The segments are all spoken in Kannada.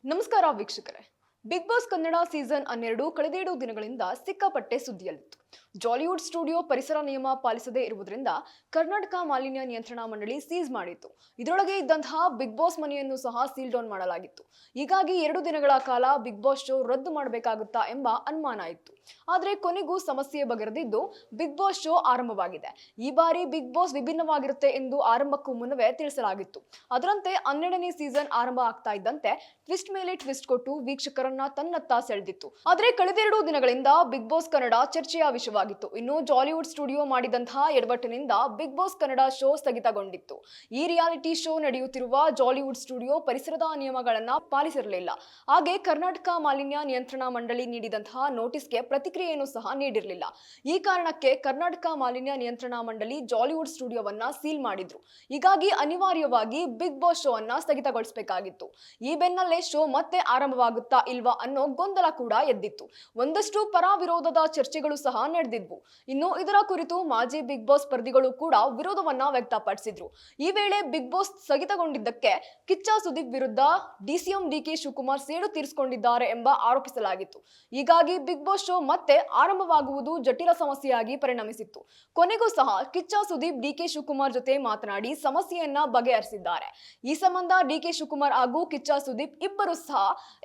ನಮಸ್ಕಾರ ವೀಕ್ಷಕರೇ. ಬಿಗ್ ಬಾಸ್ ಕನ್ನಡ ಸೀಸನ್ 12 ಕಳೆದೆರಡು ದಿನಗಳಿಂದ ಸಿಕ್ಕಾಪಟ್ಟೆ ಸುದ್ದಿಯಲ್ಲಿತ್ತು. ಜಾಲಿವುಡ್ ಸ್ಟುಡಿಯೋ ಪರಿಸರ ನಿಯಮ ಪಾಲಿಸದೇ ಇರುವುದರಿಂದ ಕರ್ನಾಟಕ ಮಾಲಿನ್ಯ ನಿಯಂತ್ರಣ ಮಂಡಳಿ ಸೀಸ್ ಮಾಡಿತ್ತು. ಇದರೊಳಗೆ ಇದ್ದಂತಹ ಬಿಗ್ ಬಾಸ್ ಮನೆಯನ್ನು ಸಹ ಸೀಲ್ ಡೌನ್ ಮಾಡಲಾಗಿತ್ತು. ಹೀಗಾಗಿ 2 ದಿನಗಳ ಕಾಲ ಬಿಗ್ ಬಾಸ್ ಶೋ ರದ್ದು ಮಾಡಬೇಕಾಗುತ್ತಾ ಎಂಬ ಅನುಮಾನ ಇತ್ತು. ಆದರೆ ಕೊನೆಗೂ ಸಮಸ್ಯೆ ಬಗೆಹರಿದಿದ್ದು ಬಿಗ್ ಬಾಸ್ ಶೋ ಆರಂಭವಾಗಿದೆ. ಈ ಬಾರಿ ಬಿಗ್ ಬಾಸ್ ವಿಭಿನ್ನವಾಗಿರುತ್ತೆ ಎಂದು ಆರಂಭಕ್ಕೂ ಮುನ್ನವೇ ತಿಳಿಸಲಾಗಿತ್ತು. ಅದರಂತೆ 12ನೇ ಸೀಸನ್ ಆರಂಭ ಆಗ್ತಾ ಇದ್ದಂತೆ ಟ್ವಿಸ್ಟ್ ಮೇಲೆ ಟ್ವಿಸ್ಟ್ ಕೊಟ್ಟು ವೀಕ್ಷಕರನ್ನ ತನ್ನತ್ತ ಸೆಳೆದಿತ್ತು. ಆದರೆ ಕಳೆದೆರಡು ದಿನಗಳಿಂದ ಬಿಗ್ ಬಾಸ್ ಕನ್ನಡ ಚರ್ಚೆಯ ವಿಷಯವಾಗಿತ್ತು. ಇನ್ನು ಜಾಲಿವುಡ್ ಸ್ಟುಡಿಯೋ ಮಾಡಿದಂತಹ ಎಡವಟ್ಟಿನಿಂದ ಬಿಗ್ ಬಾಸ್ ಕನ್ನಡ ಶೋ ಸ್ಥಗಿತಗೊಂಡಿತ್ತು. ಈ ರಿಯಾಲಿಟಿ ಶೋ ನಡೆಯುತ್ತಿರುವ ಜಾಲಿವುಡ್ ಸ್ಟುಡಿಯೋ ಪರಿಸರದ ನಿಯಮಗಳನ್ನ ಪಾಲಿಸಿರಲಿಲ್ಲ. ಹಾಗೆ ಕರ್ನಾಟಕ ಮಾಲಿನ್ಯ ನಿಯಂತ್ರಣ ಮಂಡಳಿ ನೀಡಿದಂತಹ ನೋಟಿಸ್ಗೆ ಪ್ರತಿಕ್ರಿಯೆಯನ್ನು ಸಹ ನೀಡಿರಲಿಲ್ಲ. ಈ ಕಾರಣಕ್ಕೆ ಕರ್ನಾಟಕ ಮಾಲಿನ್ಯ ನಿಯಂತ್ರಣ ಮಂಡಳಿ ಜಾಲಿವುಡ್ ಸ್ಟುಡಿಯೋವನ್ನ ಸೀಲ್ ಮಾಡಿದ್ರು. ಹೀಗಾಗಿ ಅನಿವಾರ್ಯವಾಗಿ ಬಿಗ್ ಬಾಸ್ ಶೋ ಅನ್ನ ಸ್ಥಗಿತಗೊಳಿಸಬೇಕಾಗಿತ್ತು. ಈ ಬೆನ್ನಲ್ಲೇ ಶೋ ಮತ್ತೆ ಆರಂಭವಾಗುತ್ತಾ ಇಲ್ವಾ ಅನ್ನೋ ಗೊಂದಲ ಕೂಡ ಎದ್ದಿತ್ತು. ಒಂದಷ್ಟು ಪರ ವಿರೋಧದ ಚರ್ಚೆಗಳು ಸಹ ನಡೆದಿದ್ವು. ಇನ್ನು ಇದರ ಕುರಿತು ಮಾಜಿ ಬಿಗ್ ಬಾಸ್ ಸ್ಪರ್ಧಿಗಳು ಕೂಡ ವಿರೋಧವನ್ನ ವ್ಯಕ್ತಪಡಿಸಿದ್ರು. ಈ ವೇಳೆ ಬಿಗ್ ಬಾಸ್ ಸ್ಥಗಿತಗೊಂಡಿದ್ದಕ್ಕೆ ಕಿಚ್ಚ ಸುದೀಪ್ ವಿರುದ್ಧ ಡಿಸಿಎಂ ಡಿಕೆ ಶಿವಕುಮಾರ್ ಸೇಡು ತೀರಿಸಿಕೊಂಡಿದ್ದಾರೆ ಎಂಬ ಆರೋಪಿಸಲಾಗಿತ್ತು. ಹೀಗಾಗಿ ಬಿಗ್ ಬಾಸ್ ಶೋ ಮತ್ತೆ ಆರಂಭವಾಗುವುದು ಜಟಿಲ ಸಮಸ್ಯೆಯಾಗಿ ಪರಿಣಮಿಸಿತ್ತು. ಕೊನೆಗೂ ಸಹ ಕಿಚ್ಚ ಸುದೀಪ್ ಡಿಕೆ ಶಿವಕುಮಾರ್ ಜೊತೆ ಮಾತನಾಡಿ ಸಮಸ್ಯೆಯನ್ನ ಬಗೆಹರಿಸಿದ್ದಾರೆ. ಈ ಸಂಬಂಧ ಡಿಕೆ ಶಿವಕುಮಾರ್ ಹಾಗೂ ಕಿಚ್ಚ ಸುದೀಪ್ ಇಬ್ಬರು ಸಹ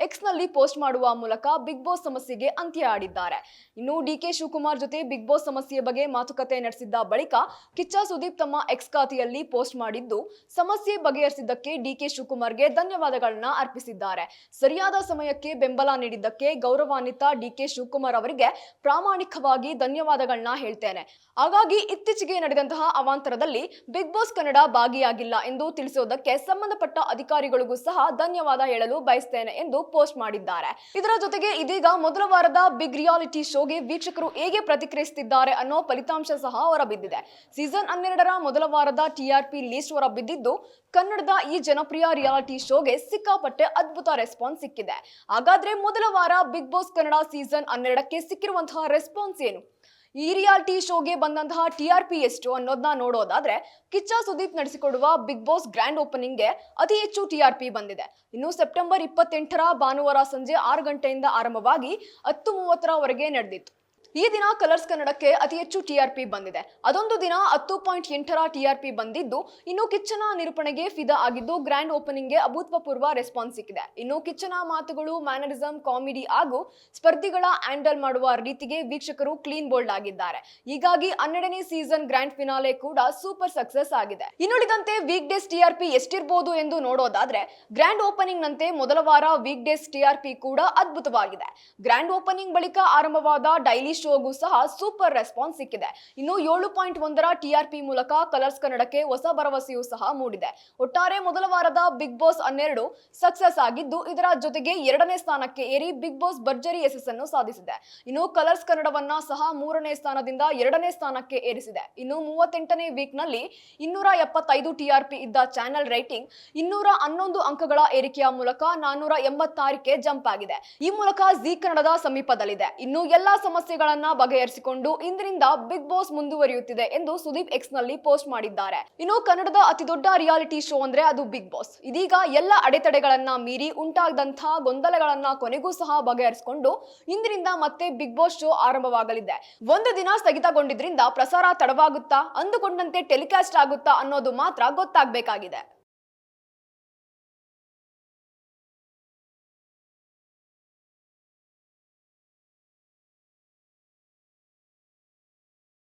ಎಕ್ಸ್ ನಲ್ಲಿ ಪೋಸ್ಟ್ ಮಾಡುವ ಮೂಲಕ ಬಿಗ್ ಬಾಸ್ ಸಮಸ್ಯೆಗೆ ಅಂತ್ಯ ಆಡಿದ್ದಾರೆ. ಇನ್ನು ಡಿಕೆ ಶಿವಕುಮಾರ್ ಜೊತೆ ಬಿಗ್ ಬಾಸ್ ಸಮಸ್ಯೆ ಬಗ್ಗೆ ಮಾತುಕತೆ ನಡೆಸಿದ್ದ ಬಳಿಕ ಕಿಚ್ಚ ಸುದೀಪ್ ತಮ್ಮ ಎಕ್ಸ್ ಖಾತೆಯಲ್ಲಿ ಪೋಸ್ಟ್ ಮಾಡಿದ್ದು ಸಮಸ್ಯೆ ಬಗೆಹರಿಸಿದ್ದಕ್ಕೆ ಡಿಕೆ ಶಿವಕುಮಾರ್ಗೆ ಧನ್ಯವಾದಗಳನ್ನ ಅರ್ಪಿಸಿದ್ದಾರೆ. ಸರಿಯಾದ ಸಮಯಕ್ಕೆ ಬೆಂಬಲ ನೀಡಿದ್ದಕ್ಕೆ ಗೌರವಾನ್ವಿತ ಡಿಕೆ ಶಿವಕುಮಾರ್ ಅವರಿಗೆ ಪ್ರಾಮಾಣಿಕವಾಗಿ ಧನ್ಯವಾದಗಳನ್ನ ಹೇಳ್ತೇನೆ. ಹಾಗಾಗಿ ಇತ್ತೀಚೆಗೆ ನಡೆದಂತಹ ಅವಾಂತರದಲ್ಲಿ ಬಿಗ್ ಬಾಸ್ ಕನ್ನಡ ಭಾಗಿಯಾಗಿಲ್ಲ ಎಂದು ತಿಳಿಸೋದಕ್ಕೆ ಸಂಬಂಧಪಟ್ಟ ಅಧಿಕಾರಿಗಳಿಗೂ ಸಹ ಧನ್ಯವಾದ ಹೇಳಲು ಬಯಸ್ತೇನೆ ಎಂದು ಪೋಸ್ಟ್ ಮಾಡಿದ್ದಾರೆ. ಇದರ ಜೊತೆಗೆ ಇದೀಗ ಮೊದಲ ವಾರದ ಬಿಗ್ ರಿಯಾಲಿಟಿ ಶೋಗೆ ವೀಕ್ಷಕರು ಹೇಗೆ ಪ್ರತಿಕ್ರಿಯಿಸುತ್ತಿದ್ದಾರೆ ಅನ್ನೋ ಫಲಿತಾಂಶ ಸಹ ಹೊರಬಿದ್ದಿದೆ. ಸೀಸನ್ 12ರ ಮೊದಲ ವಾರದ ಟಿಆರ್ಪಿ ಲಿಸ್ಟ್ ಹೊರಬಿದ್ದಿದ್ದು ಕನ್ನಡದ ಈ ಜನಪ್ರಿಯ ರಿಯಾಲಿಟಿ ಶೋಗೆ ಸಿಕ್ಕಾಪಟ್ಟೆ ಅದ್ಭುತ ರೆಸ್ಪಾನ್ಸ್ ಸಿಕ್ಕಿದೆ. ಹಾಗಾದ್ರೆ ಮೊದಲ ವಾರ ಬಿಗ್ ಬಾಸ್ ಕನ್ನಡ ಸೀಸನ್ 12ಕ್ಕೆ ಸಿಕ್ಕಿರುವಂತಹ ರೆಸ್ಪಾನ್ಸ್ ಏನು? ಈ ರಿಯಾಲಿಟಿ ಶೋಗೆ ಬಂದಂತಹ ಟಿಆರ್ಪಿ ಎಷ್ಟು ಅನ್ನೋದನ್ನ ನೋಡೋದಾದ್ರೆ ಕಿಚ್ಚ ಸುದೀಪ್ ನಡೆಸಿಕೊಡುವ ಬಿಗ್ ಬಾಸ್ ಗ್ರ್ಯಾಂಡ್ ಓಪನಿಂಗ್ಗೆ ಅತಿ ಹೆಚ್ಚು ಟಿಆರ್ಪಿ ಬಂದಿದೆ. ಇನ್ನು ಸೆಪ್ಟೆಂಬರ್ 28ರ ಭಾನುವಾರ ಸಂಜೆ 6 ಗಂಟೆಯಿಂದ ಆರಂಭವಾಗಿ 10:30ರವರೆಗೆ ನಡೆದಿತ್ತು. ಈ ದಿನ ಕಲರ್ಸ್ ಕನ್ನಡಕ್ಕೆ ಅತಿ ಹೆಚ್ಚು ಟಿಆರ್ಪಿ ಬಂದಿದೆ. ಅದೊಂದು ದಿನ 10.8ರ ಟಿಆರ್ಪಿ ಬಂದಿದ್ದು, ಇನ್ನು ಕಿಚ್ಚನ ನಿರೂಪಣೆಗೆ ಫಿದಾ ಆಗಿದ್ದು ಗ್ರ್ಯಾಂಡ್ ಓಪನಿಂಗ್ಗೆ ಅಭೂತಪೂರ್ವ ರೆಸ್ಪಾನ್ಸ್ ಸಿಕ್ಕಿದೆ. ಇನ್ನು ಕಿಚ್ಚನ ಮಾತುಗಳು, ಮ್ಯಾನರಿಸಂ, ಕಾಮಿಡಿ ಹಾಗೂ ಸ್ಪರ್ಧಿಗಳ ಹ್ಯಾಂಡಲ್ ಮಾಡುವ ರೀತಿಗೆ ವೀಕ್ಷಕರು ಕ್ಲೀನ್ ಬೋಲ್ಡ್ ಆಗಿದ್ದಾರೆ. ಹೀಗಾಗಿ 12ನೇ ಸೀಸನ್ ಗ್ರ್ಯಾಂಡ್ ಫಿನಾಲೆ ಕೂಡ ಸೂಪರ್ ಸಕ್ಸಸ್ ಆಗಿದೆ. ಇನ್ನುಳಿದಂತೆ ವೀಕ್ ಡೇಸ್ ಟಿಆರ್ಪಿ ಎಷ್ಟಿರಬಹುದು ಎಂದು ನೋಡೋದಾದ್ರೆ ಗ್ರ್ಯಾಂಡ್ ಓಪನಿಂಗ್ ನಂತೆ ಮೊದಲ ವಾರ ವೀಕ್ ಡೇಸ್ ಟಿಆರ್ಪಿ ಕೂಡ ಅದ್ಭುತವಾಗಿದೆ. ಗ್ರ್ಯಾಂಡ್ ಓಪನಿಂಗ್ ಬಳಿಕ ಆರಂಭವಾದ ಡೈಲಿ ಶೋಗೂ ಸಹ ಸೂಪರ್ ರೆಸ್ಪಾನ್ಸ್ ಸಿಕ್ಕಿದೆ. ಇನ್ನು 7.1ರ ಟಿಆರ್ಪಿ ಮೂಲಕ ಕಲರ್ಸ್ ಕನ್ನಡಕ್ಕೆ ಹೊಸ ಭರವಸೆಯೂ ಸಹ ಮೂಡಿದೆ. ಒಟ್ಟಾರೆ ಮೊದಲ ವಾರದ ಬಿಗ್ ಬಾಸ್ 12 ಸಕ್ಸಸ್ ಆಗಿದ್ದು, ಇದರ ಜೊತೆಗೆ 2ನೇ ಸ್ಥಾನಕ್ಕೆ ಏರಿ ಬಿಗ್ ಬಾಸ್ ಭರ್ಜರಿ ಯಶಸ್ಸನ್ನು ಸಾಧಿಸಿದೆ. ಇನ್ನು ಕಲರ್ಸ್ ಕನ್ನಡವನ್ನ ಸಹ 3ನೇ ಸ್ಥಾನದಿಂದ 2ನೇ ಸ್ಥಾನಕ್ಕೆ ಏರಿಸಿದೆ. ಇನ್ನು 38ನೇ ವೀಕ್ ನಲ್ಲಿ 275 ಟಿಆರ್ಪಿ ಇದ್ದ ಚಾನೆಲ್ ರೇಟಿಂಗ್ 211 ಅಂಕಗಳ ಏರಿಕೆಯ ಮೂಲಕ 486ಕ್ಕೆ ಜಂಪ್ ಆಗಿದೆ. ಈ ಮೂಲಕ ಜಿ ಕನ್ನಡದ ಸಮೀಪದಲ್ಲಿದೆ. ಇನ್ನು ಎಲ್ಲಾ ಸಮಸ್ಯೆಗಳ ಬಗೆಹರಿಸಿಕೊಂಡು ಇಂದಿನಿಂದ ಬಿಗ್ ಬಾಸ್ ಮುಂದುವರಿಯುತ್ತಿದೆ ಎಂದು ಸುದೀಪ್ ಎಕ್ಸ್ ನಲ್ಲಿ ಪೋಸ್ಟ್ ಮಾಡಿದ್ದಾರೆ. ಇನ್ನು ಕನ್ನಡದ ಅತಿ ದೊಡ್ಡ ರಿಯಾಲಿಟಿ ಶೋ ಅಂದ್ರೆ ಅದು ಬಿಗ್ ಬಾಸ್. ಇದೀಗ ಎಲ್ಲ ಅಡೆತಡೆಗಳನ್ನ ಮೀರಿ ಉಂಟಾದಂತಹ ಗೊಂದಲಗಳನ್ನ ಕೊನೆಗೂ ಸಹ ಬಗೆಹರಿಸಿಕೊಂಡು ಇಂದಿನಿಂದ ಮತ್ತೆ ಬಿಗ್ ಬಾಸ್ ಶೋ ಆರಂಭವಾಗಲಿದೆ. ಒಂದು ದಿನ ಸ್ಥಗಿತಗೊಂಡಿದ್ರಿಂದ ಪ್ರಸಾರ ತಡವಾಗುತ್ತಾ, ಅಂದುಕೊಂಡಂತೆ ಟೆಲಿಕಾಸ್ಟ್ ಆಗುತ್ತಾ ಅನ್ನೋದು ಮಾತ್ರ ಗೊತ್ತಾಗಬೇಕಾಗಿದೆ.